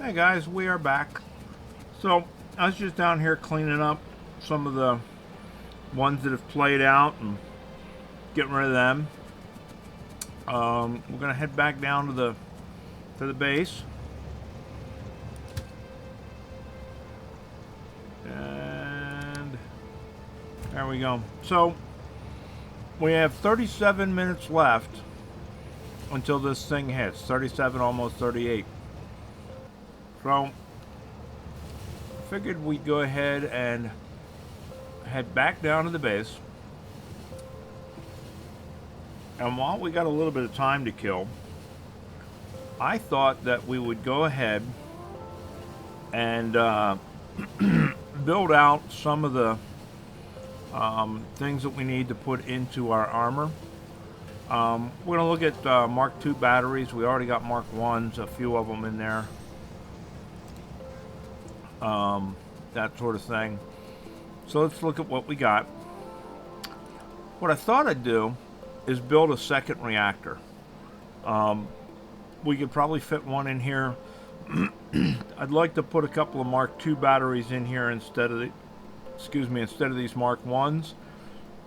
Hey guys, we are back. So I was just down here cleaning up some of the ones that have played out and getting rid of them. We're gonna head back down to the base, and there we go. So we have 37 minutes left until this thing hits. 37, almost 38. So I figured we'd go ahead and head back down to the base. And while we got a little bit of time to kill, I thought that we would go ahead and build out some of the things that we need to put into our armor. We're going to look at Mark II batteries. We already got Mark I's, a few of them in there. That sort of thing. So let's look at what we got. What I thought I'd do is build a second reactor. We could probably fit one in here. I'd like to put a couple of Mark II batteries in here instead of these Mark I's.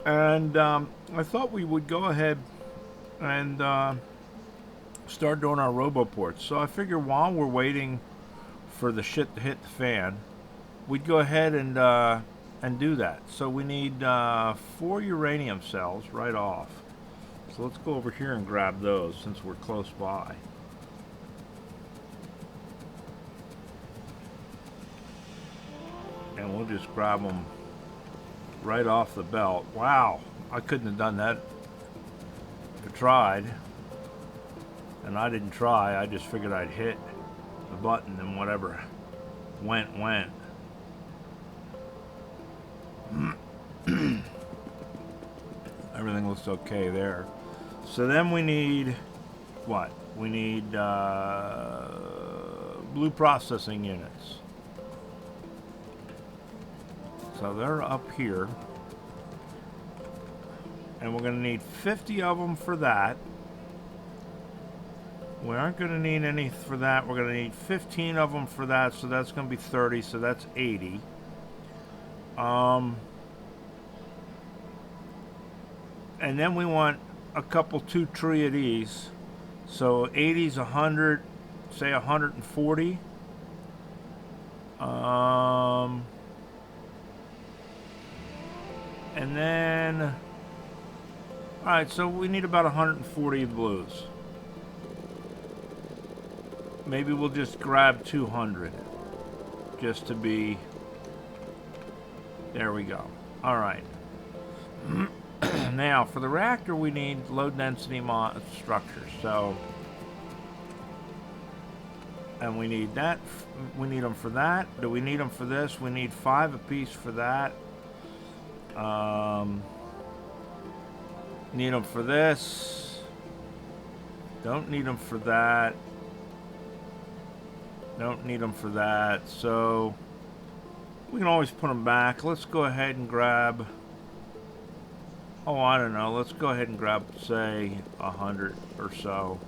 And I thought we would go ahead and start doing our roboports. So I figure while we're waiting for the shit to hit the fan, we'd go ahead and do that. So we need 4 uranium cells right off. So let's go over here and grab those since we're close by. And we'll just grab them right off the belt. Wow, I couldn't have done that if I tried. And I didn't try, I just figured I'd hit the button and whatever went. Everything looks okay there. So then we need what? We need blue processing units. So they're up here. And we're going to need 50 of them for that. We aren't going to need any for that. We're going to need 15 of them for that. So that's going to be 30. So that's 80. And then we want a couple 2 tree of these. So 80's 100, say 140. And then, alright, so we need about 140 blues. Maybe we'll just grab 200. Just to be, there we go. Alright. Now, for the reactor, we need low density structures. So, and we need that. We need them for that. Do we need them for this? We need 5 apiece for that. Need them for this. Don't need them for that. Don't need them for that. So, we can always put them back. Let's go ahead and grab, oh, I don't know. Let's go ahead and grab, say, 100 or so.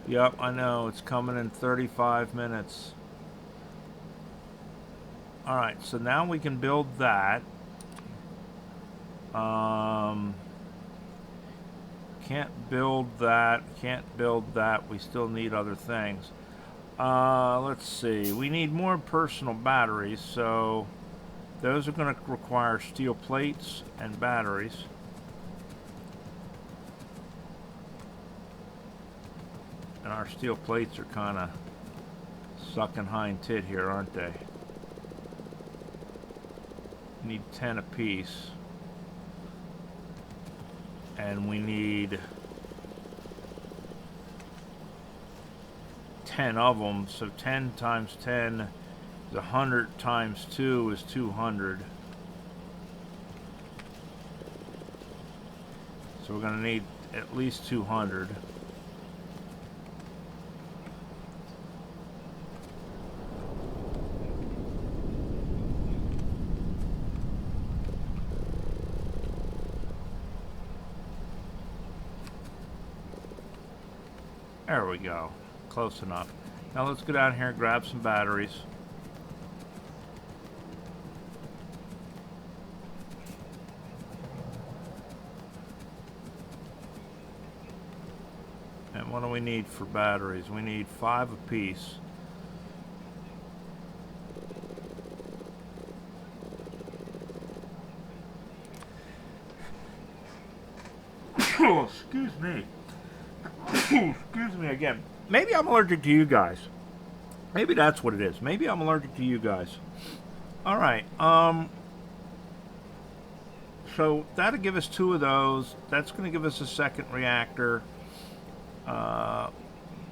Yep, I know. It's coming in 35 minutes. Alright, so now we can build that. Can't build that. Can't build that. We still need other things. Let's see. We need more personal batteries, so those are going to require steel plates and batteries. And our steel plates are kind of sucking hind tit here, aren't they? Need 10 apiece. And we need 10 of them, so 10 times 10 is 100 times 2 is 200. So we're going to need at least 200. There we go. Close enough. Now let's go down here and grab some batteries. And what do we need for batteries? We need 5 apiece. Oh, excuse me. Excuse me again. Maybe I'm allergic to you guys. Maybe that's what it is. Maybe I'm allergic to you guys. All right. So that'll give us 2 of those. That's going to give us a second reactor. We're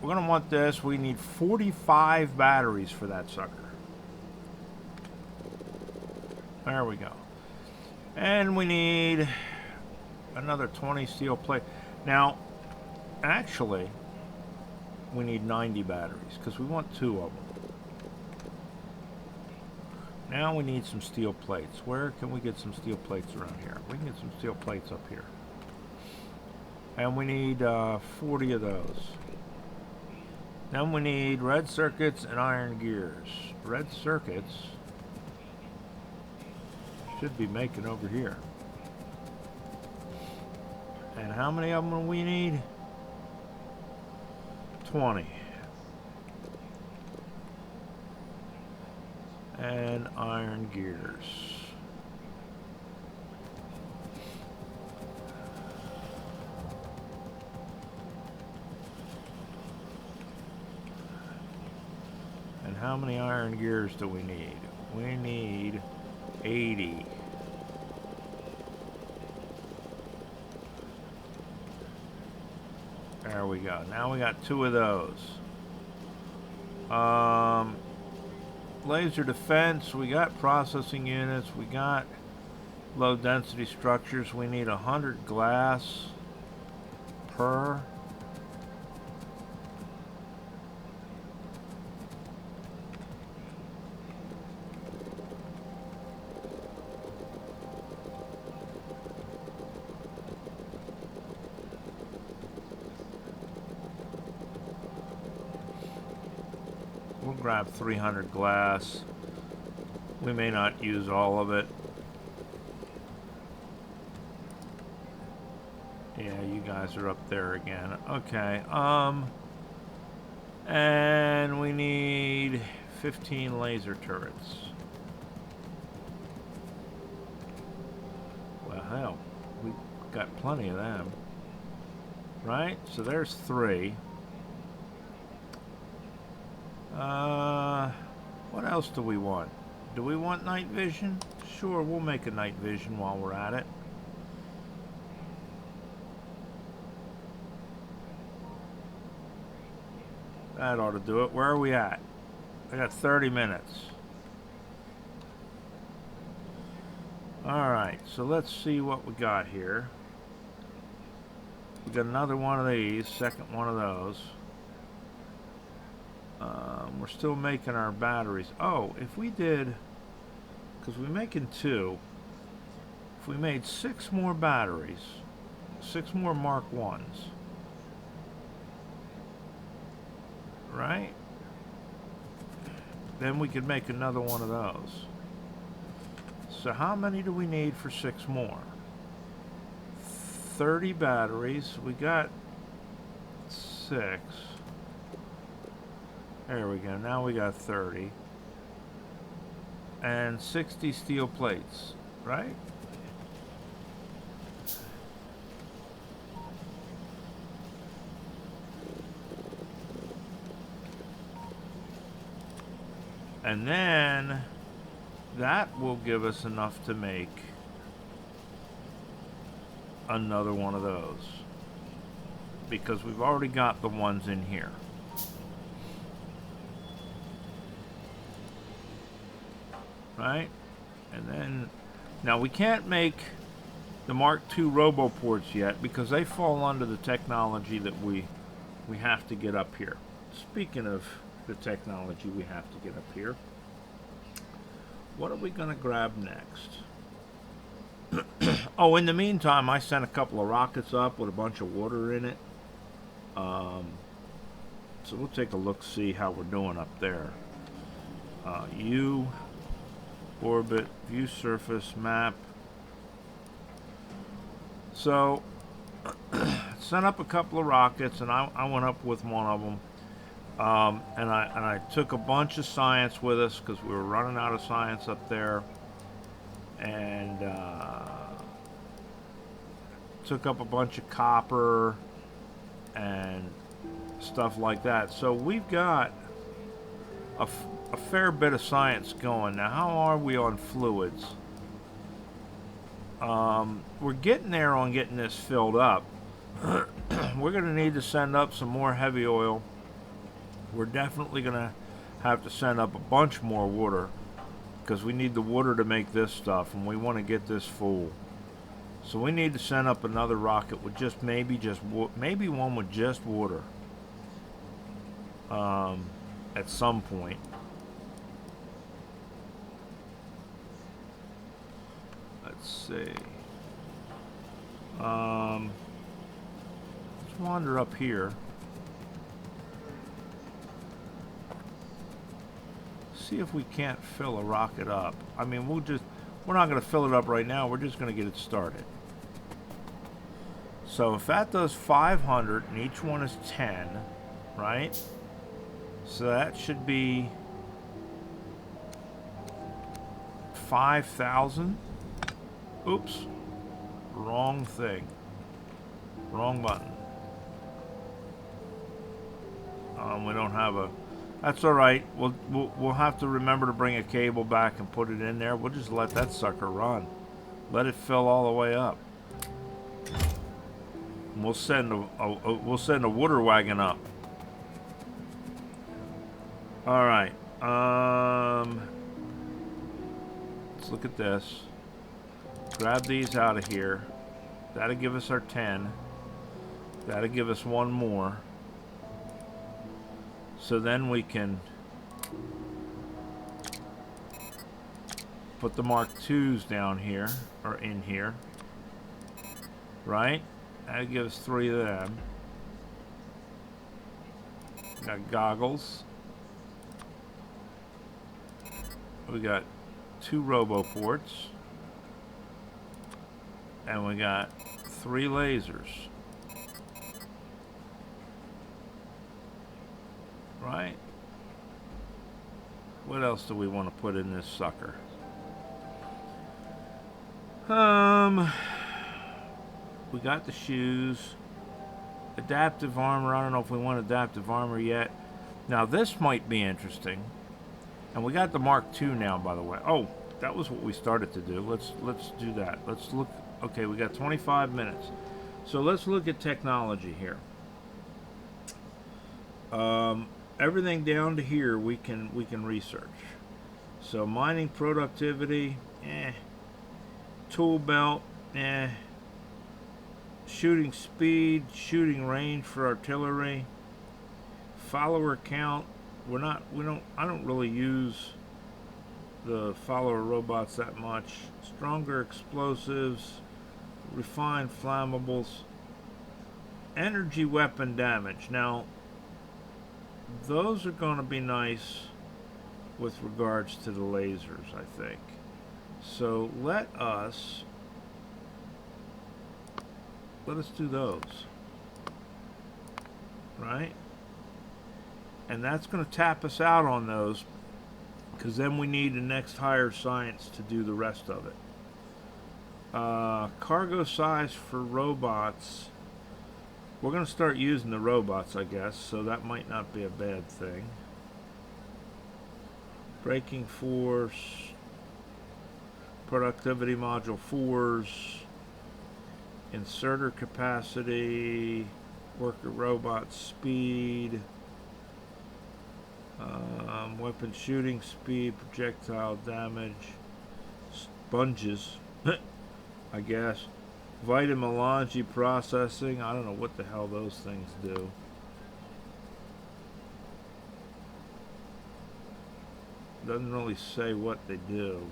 going to want this. We need 45 batteries for that sucker. There we go. And we need another 20 steel plate. Now, actually, we need 90 batteries because we want 2 of them. Now we need some steel plates. Where can we get some steel plates around here? We can get some steel plates up here. And we need 40 of those. Then we need red circuits and iron gears. Red circuits should be making over here. And how many of them do we need? 20. And iron gears. And how many iron gears do we need? We need 80. There we go. Now we got 2 of those. Laser defense. We got processing units. We got low density structures. We need 100 glass per. We'll grab 300 glass. We may not use all of it. Yeah, you guys are up there again. Okay, and we need 15 laser turrets. Well, hell, we got plenty of them. Right? So there's 3. What else do we want? Do we want night vision? Sure, we'll make a night vision while we're at it. That ought to do it. Where are we at? I got 30 minutes. Alright, so let's see what we got here. We got another one of these, second one of those. We're still making our batteries. Oh, if we did, because we're making 2, if we made 6 more batteries, 6 more Mark 1s, right? Then we could make another one of those. So how many do we need for 6 more? 30 batteries. We got 6. There we go. Now we got 30. And 60 steel plates, right? And then that will give us enough to make another one of those. Because we've already got the ones in here. Right? And then, now we can't make the Mark II roboports yet because they fall under the technology that we have to get up here. Speaking of the technology we have to get up here, what are we going to grab next? Oh, in the meantime, I sent a couple of rockets up with a bunch of water in it. So we'll take a look, see how we're doing up there. U, orbit, view surface, map. So, sent up a couple of rockets, and I went up with one of them. And I took a bunch of science with us because we were running out of science up there. And took up a bunch of copper and stuff like that. So we've got a fair bit of science going. Now, how are we on fluids? We're getting there on getting this filled up. We're going to need to send up some more heavy oil. We're definitely going to have to send up a bunch more water because we need the water to make this stuff, and we want to get this full. So we need to send up another rocket with maybe one with just water at some point. Let's see. Let's wander up here. See if we can't fill a rocket up. I mean, we're not going to fill it up right now. We're just going to get it started. So if that does 500 and each one is 10, right? So that should be 5,000. Oops. Wrong thing. Wrong button. We don't have a... That's all right. We'll have to remember to bring a cable back and put it in there. We'll just let that sucker run. Let it fill all the way up. And we'll send a water wagon up. All right. Let's look at this. Grab these out of here. That'll give us our 10. That'll give us one more. So then we can put the Mark IIs down here, or in here. Right? That'll give us 3 of them. Got goggles. We got 2 roboports. And we got 3 lasers. Right? What else do we want to put in this sucker? We got the shoes. Adaptive armor. I don't know if we want adaptive armor yet. Now this might be interesting. And we got the Mark II now, by the way. Oh, that was what we started to do. Let's do that. Let's look. Okay, we got 25 minutes. So let's look at technology here. Everything down to here we can research. So mining productivity, tool belt, shooting speed, shooting range for artillery, follower count. I don't really use the follower robots that much. Stronger explosives, refined flammables, energy weapon damage. Now those are going to be nice with regards to the lasers, I think. So let us do those. Right? And that's going to tap us out on those, because then we need the next higher science to do the rest of it. Cargo size for robots. We're going to start using the robots, I guess, so that might not be a bad thing. Braking force, productivity module 4s, inserter capacity, worker robot speed, weapon shooting speed, projectile damage, sponges, I guess. Vitamology processing. I don't know what the hell those things do. Doesn't really say what they do.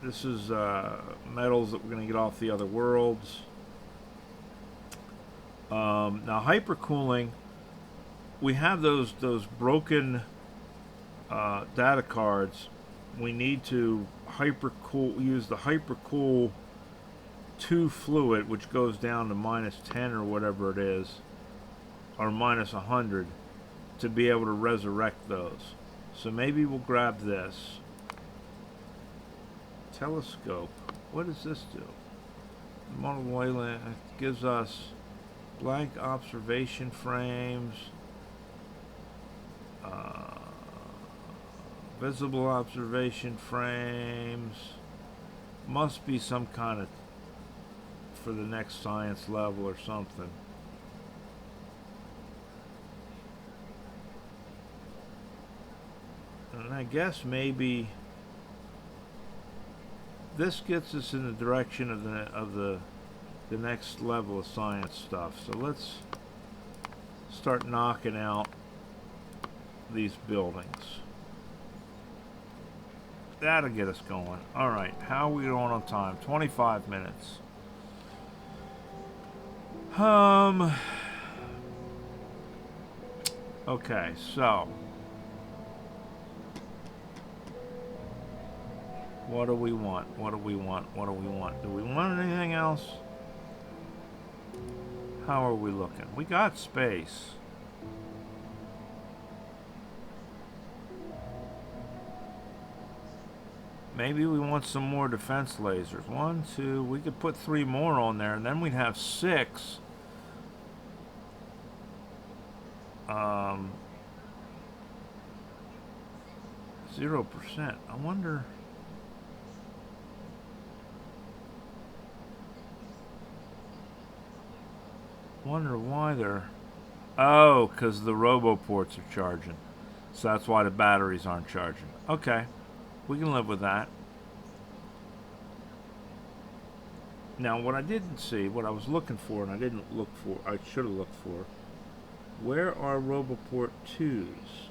This is metals that we're going to get off the other worlds. Now hypercooling, we have those broken data cards. We need to use the hypercool 2 fluid, which goes down to -10 or whatever it is, or -100, to be able to resurrect those. So maybe we'll grab this. Telescope. What does this do? Model Wayland gives us blank observation frames, visible observation frames. Must be some kind of for the next science level or something. And I guess maybe this gets us in the direction of the next level of science stuff. So let's start knocking out these buildings. That'll get us going. Alright, how are we doing on time? 25 minutes. Okay, so what do we want? What do we want? What do we want? Do we want anything else? How are we looking? We got space. Maybe we want some more defense lasers. 1, 2, we could put 3 more on there, and then we'd have 6. 0%. I wonder why they're... Oh, because the roboports are charging. So that's why the batteries aren't charging. Okay. We can live with that. Now, what I didn't see, what I was looking for, and I didn't look for, I should have looked for, where are Roboport 2s?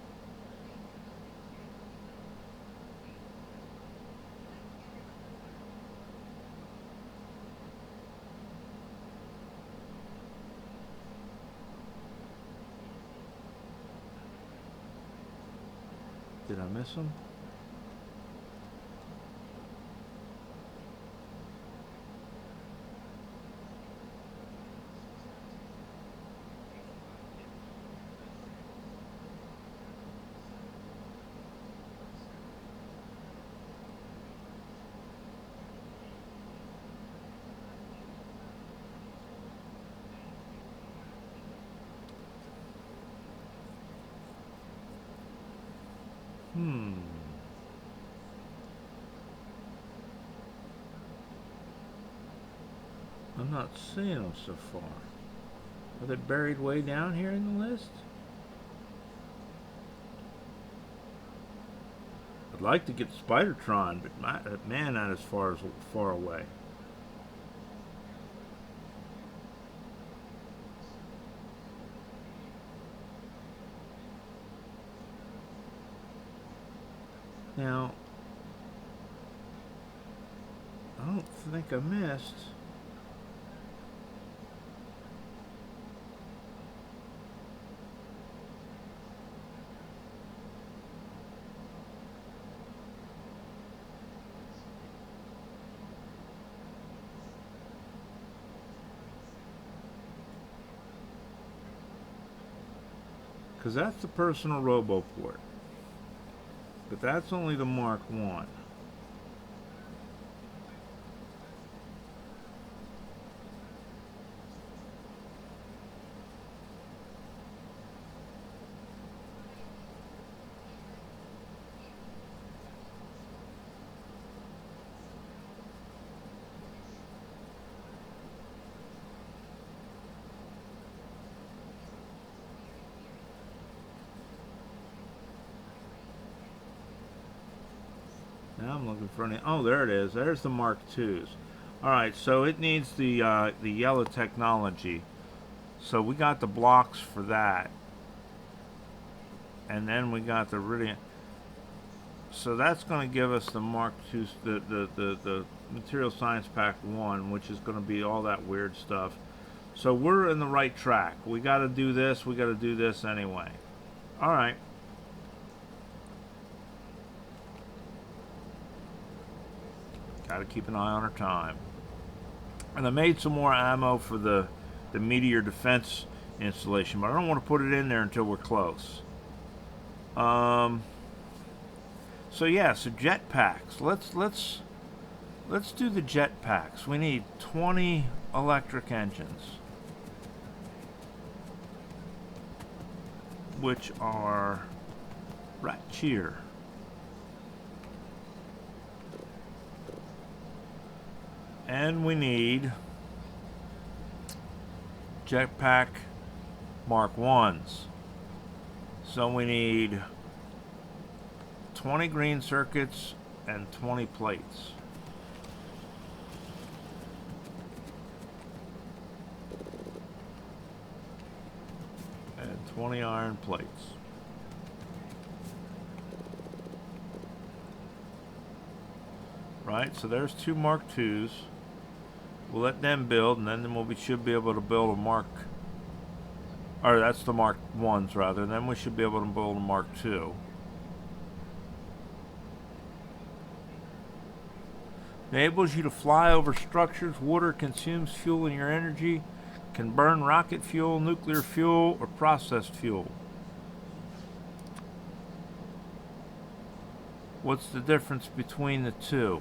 Did I miss them? I'm not seeing them so far. Are they buried way down here in the list? I'd like to get Spidertron, but man, that is far away. Now, I don't think I missed. Because that's the personal Roboport. But that's only the Mark 1. Now I'm looking for any. Oh, there it is. There's the Mark IIs. All right, so it needs the yellow technology. So we got the blocks for that, and then we got the really. So that's going to give us the Mark II, the Material Science Pack 1, which is going to be all that weird stuff. So we're in the right track. We got to do this. We got to do this anyway. All right. Got to keep an eye on our time. And I made some more ammo for the Meteor Defense installation, but I don't want to put it in there until we're close. So yeah, so jetpacks. Let's do the jetpacks. We need 20 electric engines, which are right here. And we need jetpack Mark 1s. So we need 20 green circuits and 20 plates. And 20 iron plates. Right, so there's two Mark IIs. We'll let them build, and then we should be able to build a Mark, or that's the Mark 1s rather, and then we should be able to build a Mark II. Enables you to fly over structures. Water consumes fuel in your energy. Can burn rocket fuel, nuclear fuel, or processed fuel. What's the difference between the two?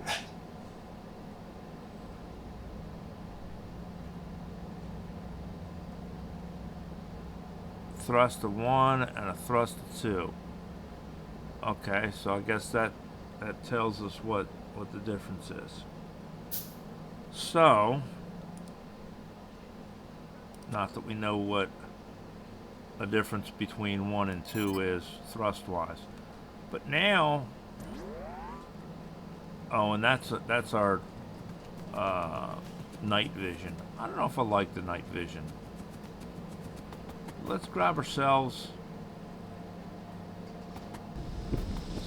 Thrust of 1 and a thrust of 2. Okay, so I guess that tells us what the difference is. So, not that we know what the difference between 1 and 2 is thrust-wise, but now, oh, and that's our night vision. I don't know if I like the night vision. Let's grab ourselves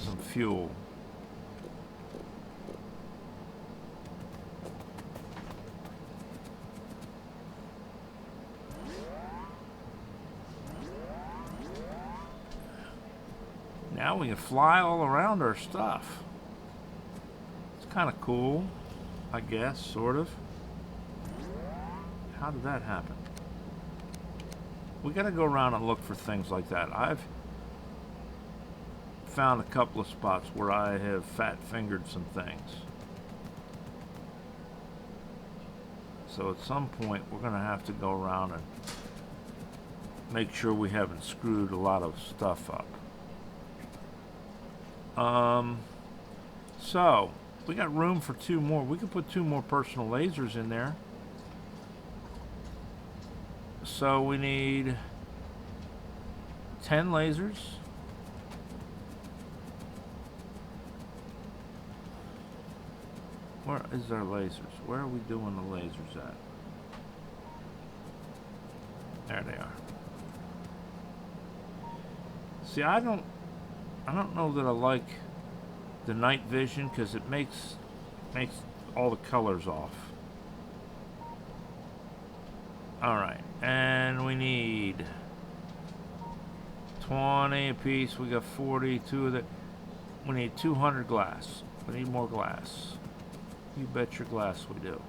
some fuel. Now we can fly all around our stuff. It's kind of cool, I guess, sort of. How did that happen? We gotta go around and look for things like that. I've found a couple of spots where I have fat-fingered some things. So at some point we're gonna have to go around and make sure we haven't screwed a lot of stuff up. So we got room for 2 more. We could put 2 more personal lasers in there. So we need 10 lasers. Where is our lasers? Where are we doing the lasers at? There they are. See, I don't know that I like the night vision because it makes all the colors off. Alright, and we need 20 a piece. We got 42 of that. We need 200 glass. We need more glass. You bet your glass we do.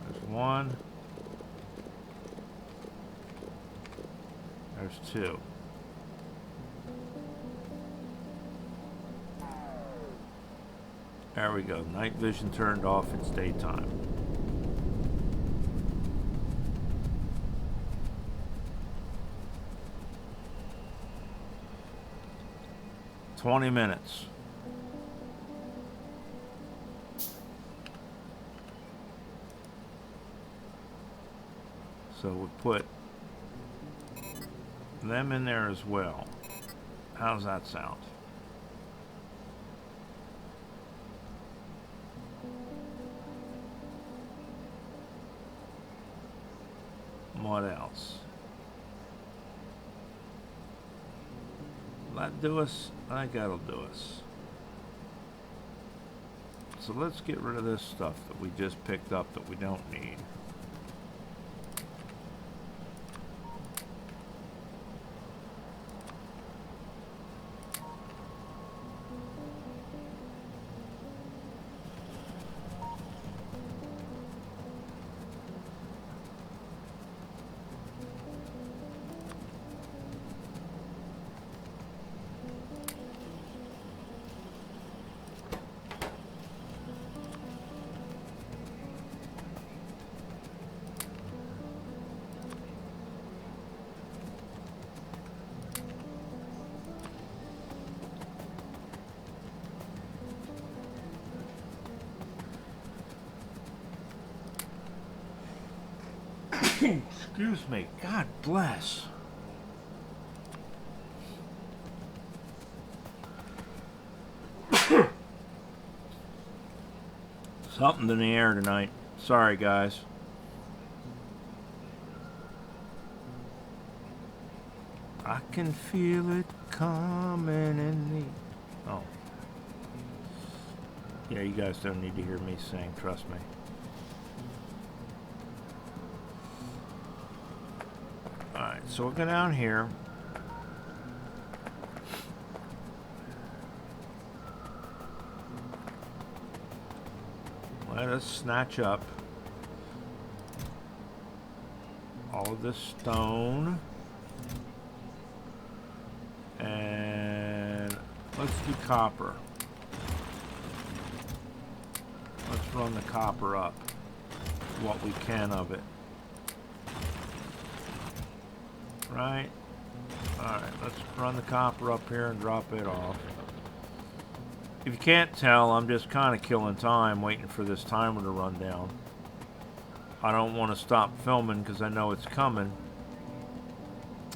There's 1. There's 2. There we go. Night vision turned off. It's daytime. "20 minutes. So we put them in there as well. How's that sound? What else? Will that do us? I think that'll do us. So let's get rid of this stuff that we just picked up that we don't need. Excuse me. God bless. Something in the air tonight. Sorry, guys. I can feel it coming in the... Oh. Yeah, you guys don't need to hear me sing, trust me. Alright, so we'll go down here. Let us snatch up all of this stone. And let's do copper. Let's run the copper up. What we can of it. Right? Alright, let's run the copper up here and drop it off. If you can't tell, I'm just kind of killing time waiting for this timer to run down. I don't want to stop filming because I know it's coming.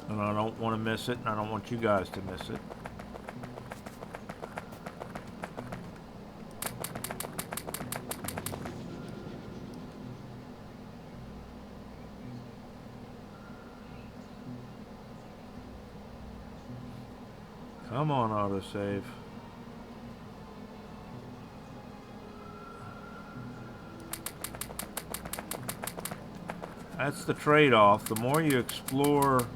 And I don't want to miss it, and I don't want you guys to miss it. Come on, autosave. That's the trade-off. The more you explore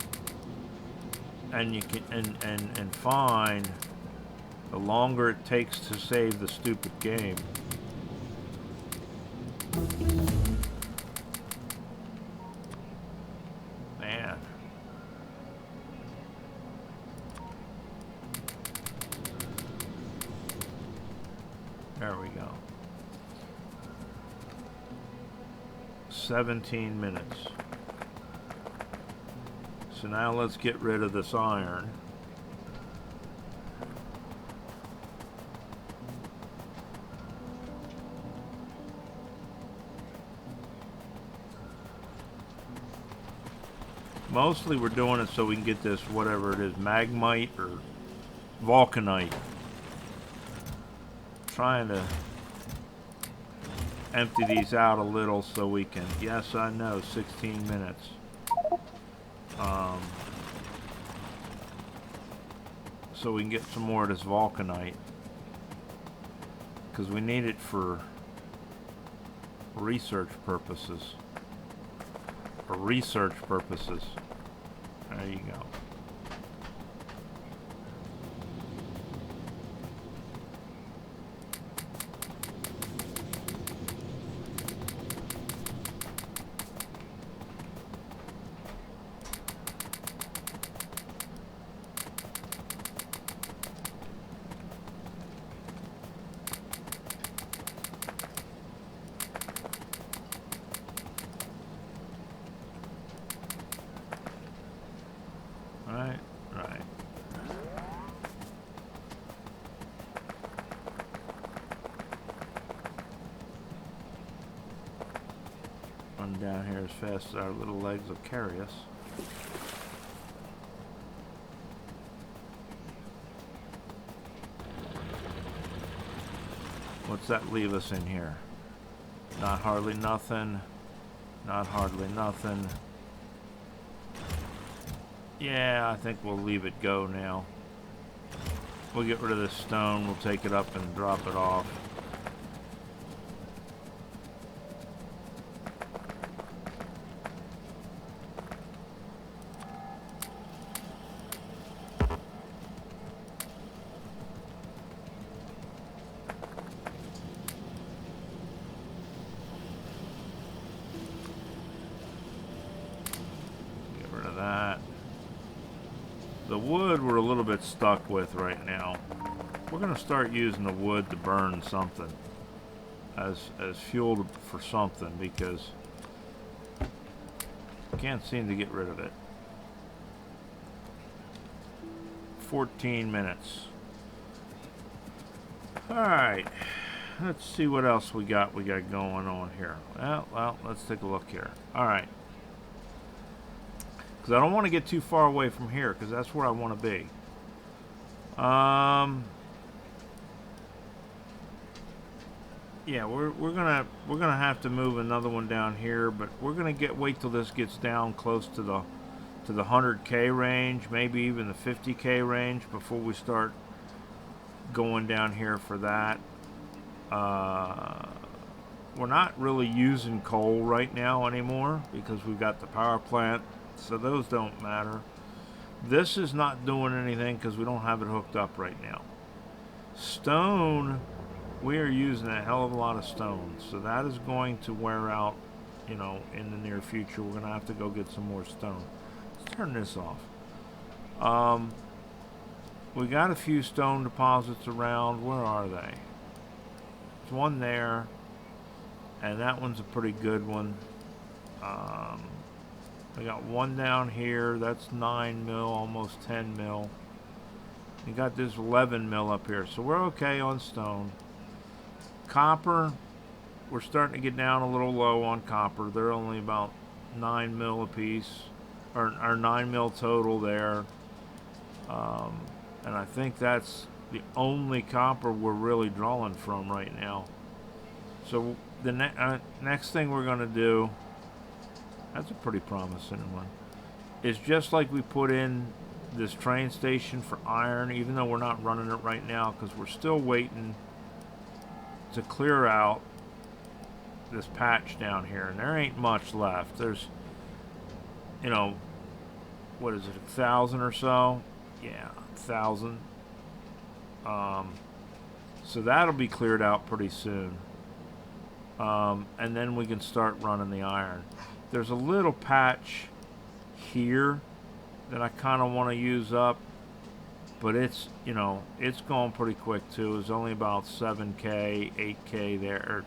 and you can and find, the longer it takes to save the stupid game. Man. There we go. 17 minutes. So now let's get rid of this iron. Mostly we're doing it so we can get this, whatever it is, magmite or vulcanite. Trying to empty these out a little so we can, yes, I know, 16 minutes. So we can get some more of this vulcanite. Because we need it for research purposes. For research purposes. There you go. Down here as fast as our little legs will carry us. What's that leave us in here? Not hardly nothing. Not hardly nothing. Yeah, I think we'll leave it go now. We'll get rid of this stone. We'll take it up and drop it off. The wood we're a little bit stuck with right now. We're going to start using the wood to burn something as fuel for something, because I can't seem to get rid of it. 14 minutes. Alright, let's see what else we got going on here. Well, let's take a look here. Alright. Because I don't want to get too far away from here, because that's where I want to be. Yeah, we're gonna have to move another one down here, but we're gonna wait till this gets down close to the 100K range, maybe even the 50K range, before we start going down here for that. We're not really using coal right now anymore because we've got the power plant. So those don't matter. This is not doing anything because we don't have it hooked up right now. Stone, we are using a hell of a lot of stone. So that is going to wear out, you know, in the near future. We're going to have to go get some more stone. Let's turn this off. We got a few stone deposits around. Where are they? There's one there. And that one's a pretty good one. We got one down here, that's 9 mil, almost 10 mil. You got this 11 mil up here, so we're okay on stone. Copper, we're starting to get down a little low on copper. They're only about 9 mil a piece, or 9 mil total there. And I think that's the only copper we're really drawing from right now. So the next thing we're going to do, that's a pretty promising one, is just like we put in this train station for iron, even though we're not running it right now because we're still waiting to clear out this patch down here, and there ain't much left. There's, you know, what is it, 1,000 or so? Yeah, 1,000. So that'll be cleared out pretty soon. And then we can start running the iron. There's a little patch here that I kind of want to use up, but it's, you know, it's going pretty quick too. It's only about 7K, 8K there,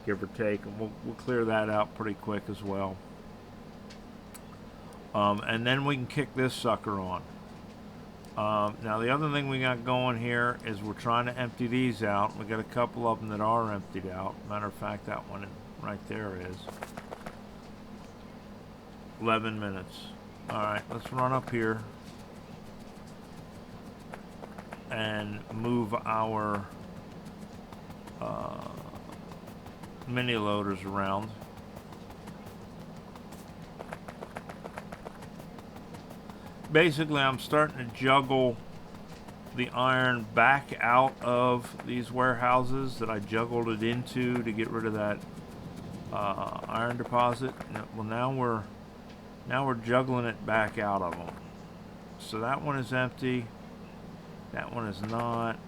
give or take, and we'll clear that out pretty quick as well. And then we can kick this sucker on. Now the other thing we got going here is we're trying to empty these out. We got a couple of them that are emptied out. Matter of fact, that one right there is. 11 minutes. Alright, let's run up here and move our mini loaders around. Basically, I'm starting to juggle the iron back out of these warehouses that I juggled it into to get rid of that iron deposit. Well, now we're juggling it back out of them. So that one is empty. That one is not.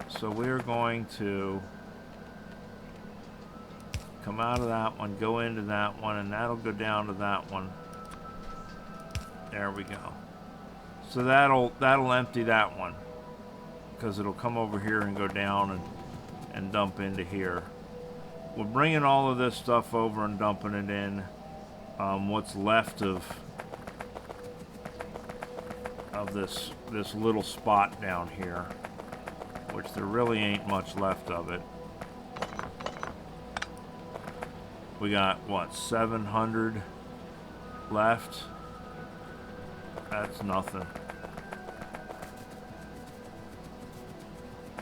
So we're going to come out of that one, go into that one, and that'll go down to that one. There we go. So that'll empty that one, because it'll come over here and go down and dump into here. We're bringing all of this stuff over and dumping it in. What's left of this little spot down here, which there really ain't much left of it. We got what, 700 left? That's nothing.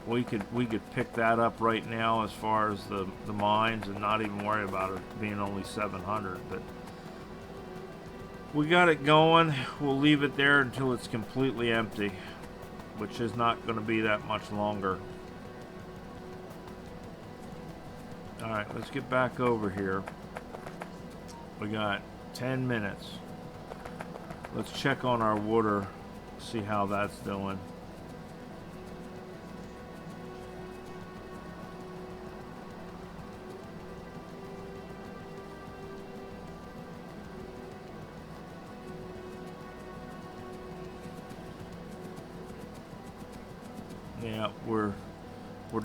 We could pick that up right now as far as the mines and not even worry about it being only 700, but We got it going. We'll leave it there until it's completely empty, which is not going to be that much longer. Alright, let's get back over here. We got 10 minutes. Let's check on our water, see how that's doing. Yeah, we're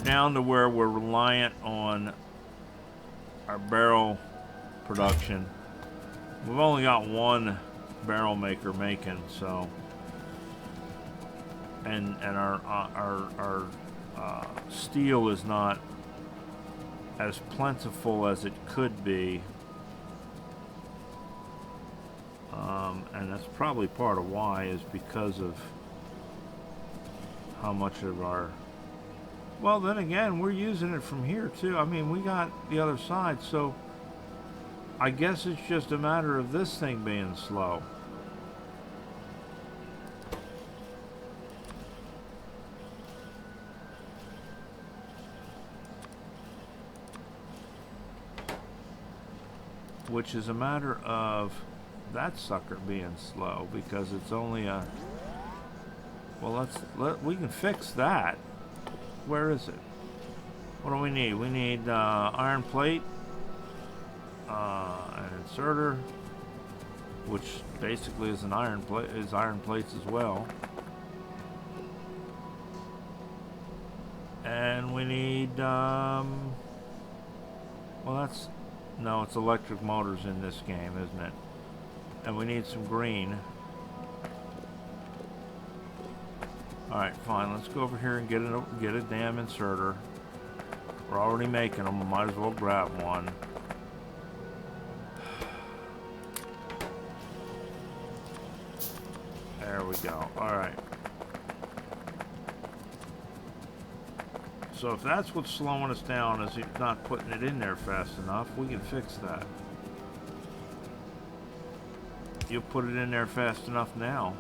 down to where we're reliant on our barrel production. We've only got one barrel maker making, so, and our steel is not as plentiful as it could be, and that's probably part of why, is because of how much of our, well, then again, we're using it from here too. I mean, we got the other side, so I guess it's just a matter of this thing being slow. Which is a matter of that sucker being slow, because it's only a, well, we can fix that. Where is it? What do we need? We need iron plate, an inserter, which basically is an iron plate, is iron plates as well. And we need, well, that's, no, it's electric motors in this game, isn't it? And we need some green. Alright, fine. Let's go over here and get a damn inserter. We're already making them. We might as well grab one. There we go. Alright. So if that's what's slowing us down, is not putting it in there fast enough, we can fix that. You'll put it in there fast enough now.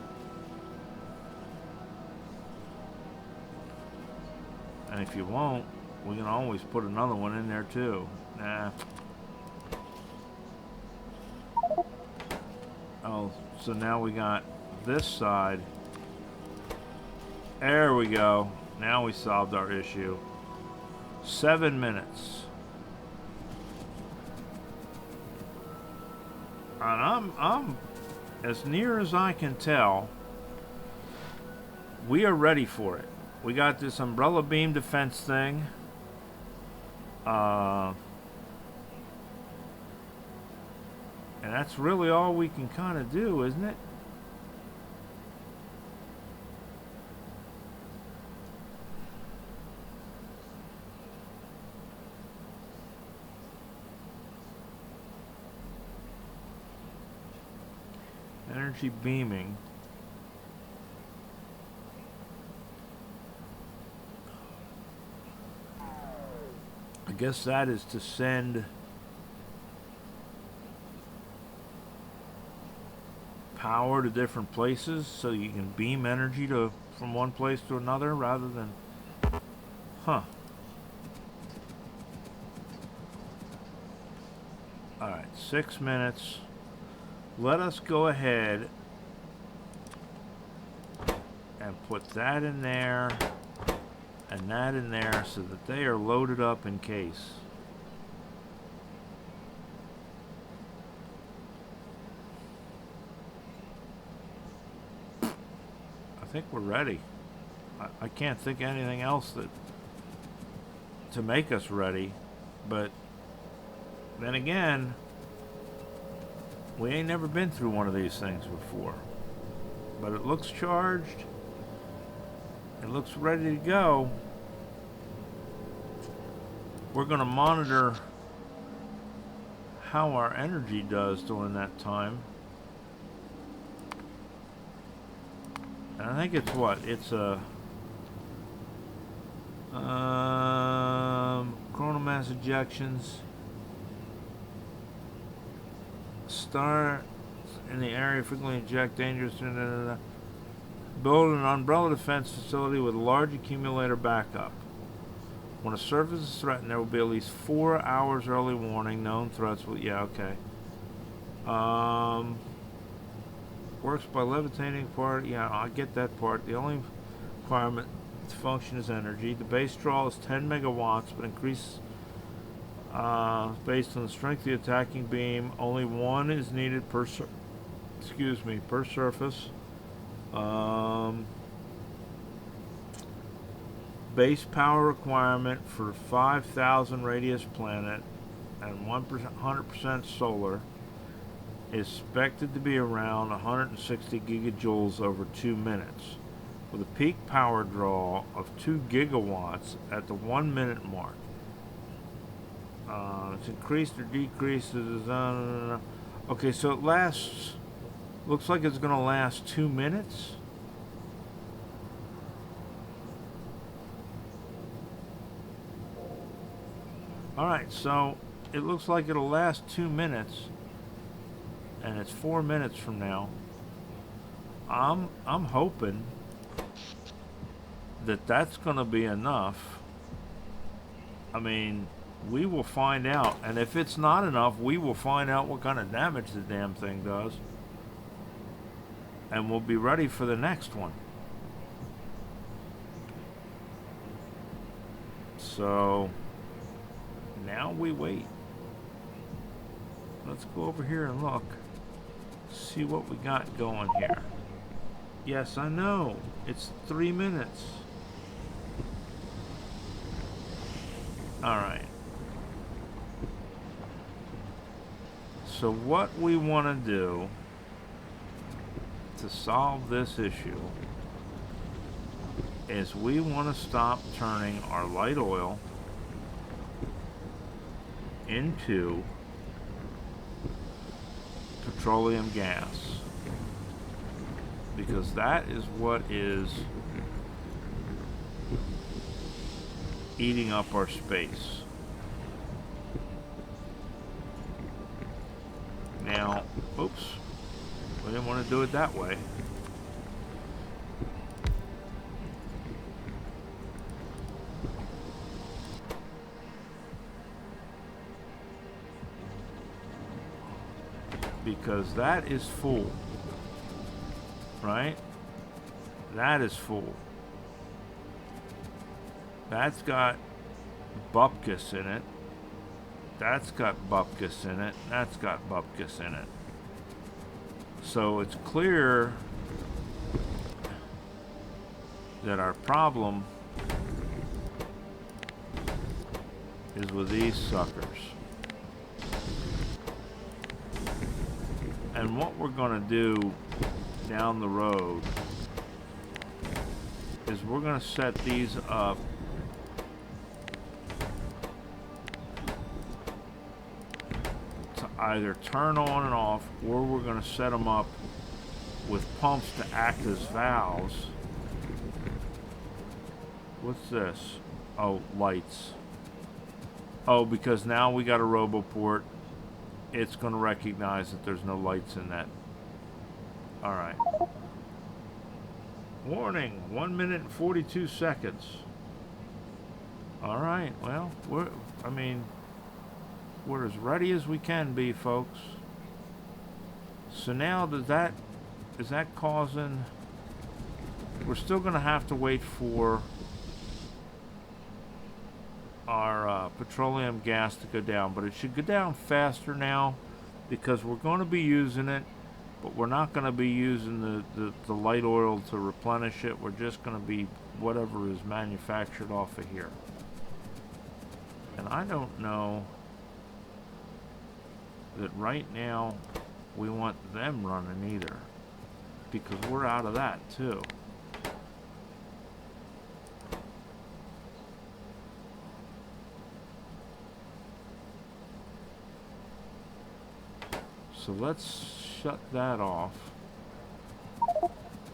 And if you won't, we can always put another one in there too. Nah. Oh, so now we got this side. There we go. Now we solved our issue. 7 minutes. And I'm as near as I can tell, we are ready for it. We got this umbrella beam defense thing. And that's really all we can kind of do, isn't it? Energy beaming. I guess that is to send power to different places, so you can beam energy from one place to another rather than, huh. Alright, 6 minutes. Let us go ahead and put that in there and that in there so that they are loaded up in case. I think we're ready. I can't think of anything else to make us ready, but then again, we ain't never been through one of these things before. But it looks charged. It looks ready to go. We're going to monitor how our energy does during that time. And I think it's what? It's a coronal mass ejections. in the area frequently inject dangerous. Build an umbrella defense facility with a large accumulator backup. When a surface is threatened, there will be at least 4 hours early warning. Known threats will... Yeah, okay. Works by levitating part. Yeah, I get that part. The only requirement to function is energy. The base draw is 10 megawatts, but increases based on the strength of the attacking beam. Only one is needed per per surface. Base power requirement for 5,000 radius planet and 100% solar is expected to be around 160 gigajoules over 2 minutes, with a peak power draw of 2 gigawatts at the 1 minute mark. It's increased or decreased. Okay, so it lasts. Looks like it's going to last 2 minutes. Alright, so it looks like it'll last 2 minutes. And it's 4 minutes from now. I'm hoping that that's going to be enough. I mean, we will find out. And if it's not enough, we will find out what kind of damage the damn thing does. And we'll be ready for the next one. So, now we wait. Let's go over here and look. See what we got going here. Yes, I know. It's 3 minutes. Alright. So what we want to do to solve this issue is we want to stop turning our light oil into petroleum gas, because that is what is eating up our space. Now, oops, we didn't want to do it that way. Because that is full, right? That is full. That's got bupkis in it. That's got bupkis in it. That's got bupkis in it. So it's clear that our problem is with these suckers. And what we're going to do down the road is we're going to set these up to either turn on and off, or we're going to set them up with pumps to act as valves. What's this? Oh, lights. Oh, because now we got a roboport. It's going to recognize that there's no lights in that. Alright. Warning, 1 minute and 42 seconds. Alright, well, we're as ready as we can be, folks. So now is that causing... We're still going to have to wait for our petroleum gas to go down, but it should go down faster now because we're going to be using it, but we're not going to be using the light oil to replenish it. We're just going to be whatever is manufactured off of here. And I don't know that right now we want them running either, because we're out of that too. So let's shut that off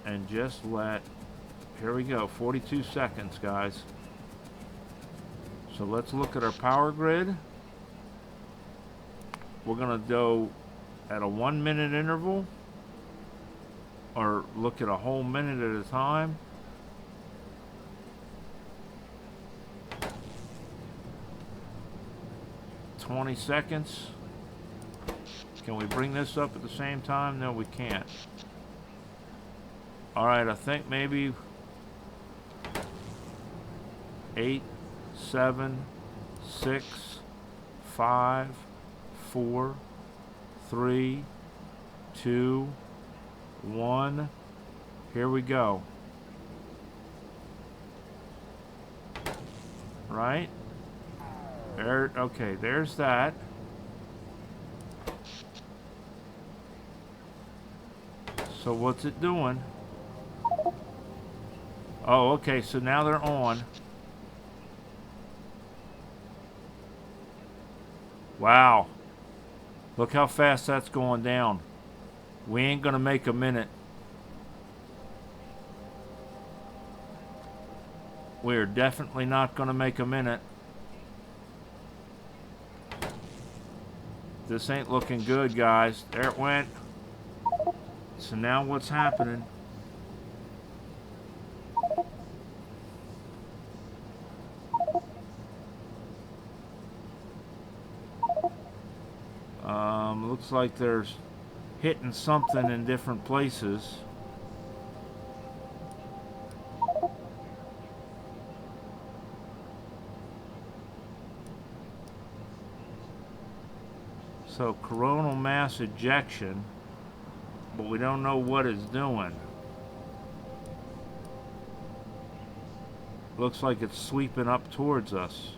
and just let, here we go, 42 seconds, guys. So let's look at our power grid. We're going to go at a 1 minute interval. or look at a whole minute at a time. $20 seconds. Can we bring this up at the same time? No, we can't. Alright, I think maybe 8, 7, 6, 5, 4, 3, 2, 1. Here we go. Right? There, okay, there's that. So what's it doing? Oh, okay, so now they're on. Wow. Look how fast that's going down. We ain't gonna make a minute. We're definitely not gonna make a minute. This ain't looking good, guys. There it went. So now what's happening? Looks like there's hitting something in different places. So coronal mass ejection, but we don't know what it's doing. Looks like it's sweeping up towards us.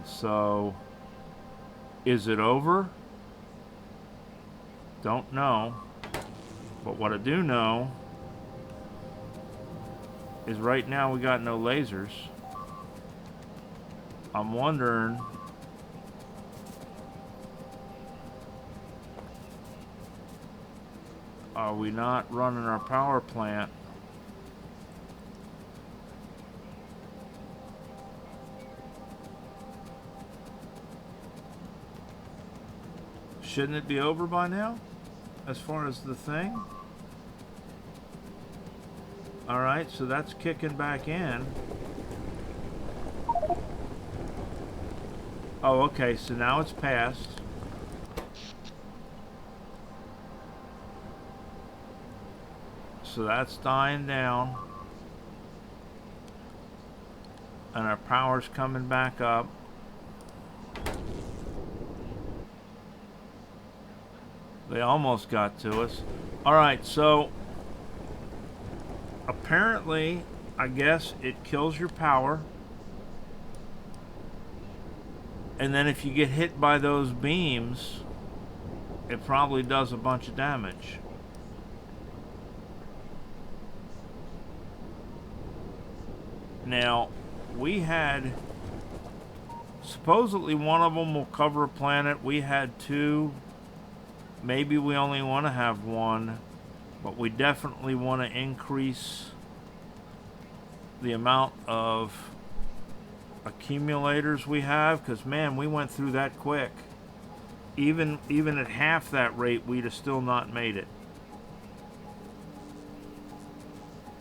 So, is it over? Don't know. But what I do know is right now we got no lasers. I'm wondering, are we not running our power plant? Shouldn't it be over by now, as far as the thing? Alright, so that's kicking back in. Oh, okay, so now it's passed. So that's dying down. And our power's coming back up. They almost got to us. Alright, so apparently, I guess it kills your power. And then if you get hit by those beams, it probably does a bunch of damage. Now, we had, supposedly one of them will cover a planet. We had 2. Maybe we only want to have 1, but we definitely want to increase the amount of accumulators we have, because man, we went through that quick. Even at half that rate, we'd have still not made it.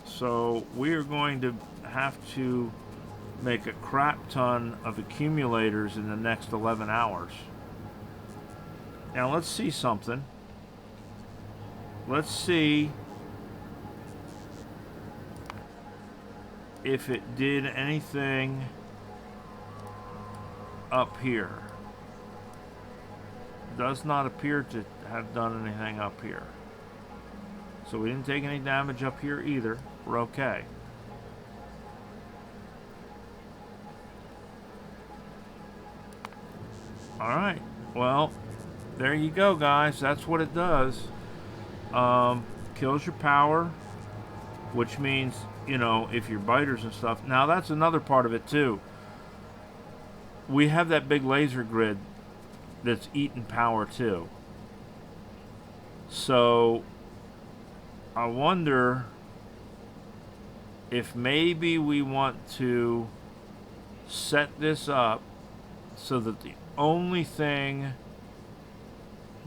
So we are going to have to make a crap ton of accumulators in the next 11 hours. Now let's see something. Let's see if it did anything up here. Does not appear to have done anything up here. So we didn't take any damage up here either. We're okay. Alright, well, there you go, guys. That's what it does. Kills your power, which means you know, if your biters and stuff. Now that's another part of it too. We have that big laser grid that's eating power too. So I wonder if maybe we want to set this up so that the only thing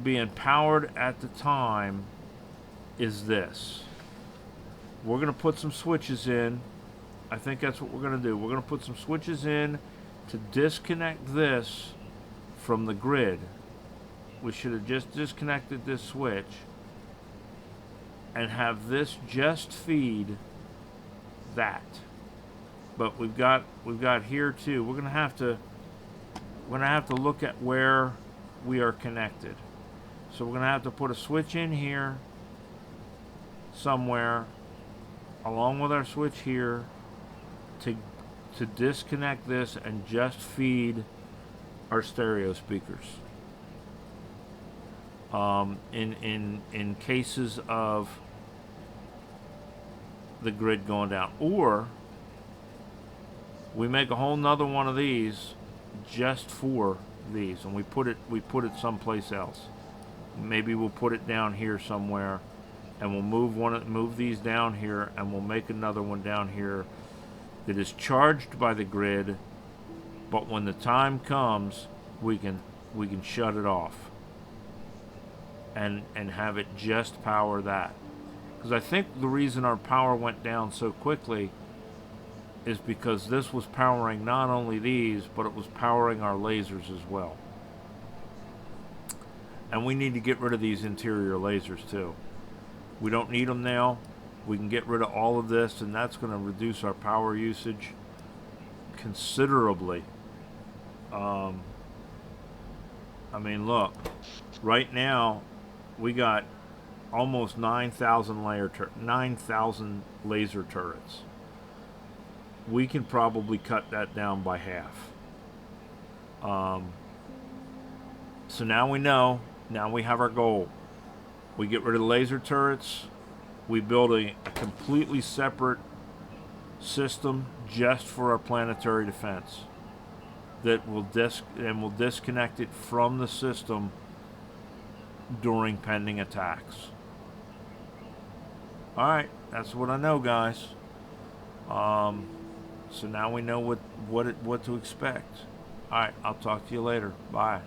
being powered at the time is this. We're going to put some switches in. I think that's what we're going to do. We're going to put some switches in to disconnect this from the grid. We should have just disconnected this switch and have this just feed that. But we've got here too. We're gonna have to look at where we are connected. So we're gonna have to put a switch in here somewhere, along with our switch here, to disconnect this and just feed our stereo speakers. In cases of the grid going down, or we make a whole nother one of these just for these, and we put it someplace else. Maybe we'll put it down here somewhere, and we'll move these down here, and we'll make another one down here that is charged by the grid, but when the time comes, we can shut it off and have it just power that. Because I think the reason our power went down so quickly is because this was powering not only these, but it was powering our lasers as well. And we need to get rid of these interior lasers too. We don't need them now. We can get rid of all of this, and that's going to reduce our power usage considerably. I mean, look, right now we got almost 9,000 laser turrets. We can probably cut that down by half. So now we know. Now we have our goal. We get rid of the laser turrets. We build a completely separate system just for our planetary defense that will disconnect it from the system during pending attacks. Alright, that's what I know, guys. So now we know what to expect. Alright, I'll talk to you later. Bye.